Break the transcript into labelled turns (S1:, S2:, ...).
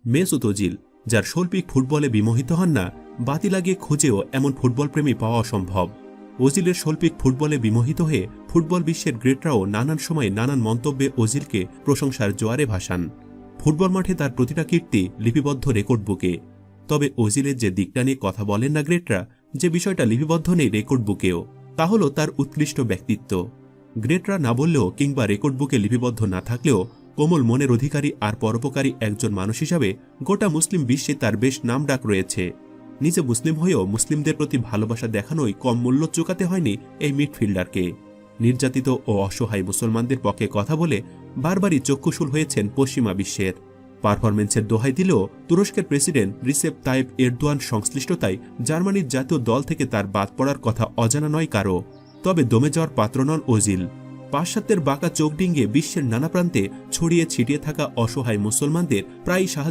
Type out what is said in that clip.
S1: Mesut Ozil, যার শৈল্পিক ফুটবলে বিমোহিত হন না, বাতি লাগিয়ে খুঁজেও এমন ফুটবলপ্রেমী পাওয়া অসম্ভব। ওজিলের শৈল্পিক ফুটবলে বিমোহিত হয়ে ফুটবল বিশ্বের গ্রেটরাও নানান সময়ে নানান মন্তব্যে ওজিলকে প্রশংসার জোয়ারে ভাসান। ফুটবল মাঠে তার প্রতিটা কীর্তি লিপিবদ্ধ রেকর্ড বুকে। তবে ওজিলের যে দিকটা নিয়ে কথা বলেন না গ্রেটরা, যে বিষয়টা লিপিবদ্ধ নেই রেকর্ড বুকেও, তা হল তার উৎকৃষ্ট ব্যক্তিত্ব। গ্রেটরা না বললেও কিংবা রেকর্ড বুকে লিপিবদ্ধ না থাকলেও কোমল মনের অধিকারী আর পরোপকারী একজন মানুষ হিসাবে গোটা মুসলিম বিশ্বে তার বেশ নামডাক রয়েছে। নিজে মুসলিম হয়েও মুসলিমদের প্রতি ভালোবাসা দেখানোই কম মূল্য চুকাতে হয়নি এই মিডফিল্ডারকে। নির্যাতিত ও অসহায় মুসলমানদের পক্ষে কথা বলে বারবারই চক্ষুশূল হয়েছেন পশ্চিমা বিশ্বের। পারফরমেন্সের দোহাই দিলেও তুরস্কের প্রেসিডেন্ট রিসেপ তাইপ এরদোয়ান সংশ্লিষ্টতায় জার্মানির জাতীয় দল থেকে তার বাদ পড়ার কথা অজানা নয় কারও। তবে দমে যাওয়ার পাত্র নন ওজিল। পাশ্চাত্যের বাঁকা চোখ ডিঙ্গিয়ে বিশ্বের নানা প্রান্তে ছড়িয়ে ছিটিয়ে থাকা অসহায় মুসলমানদের প্রায় সাহায্য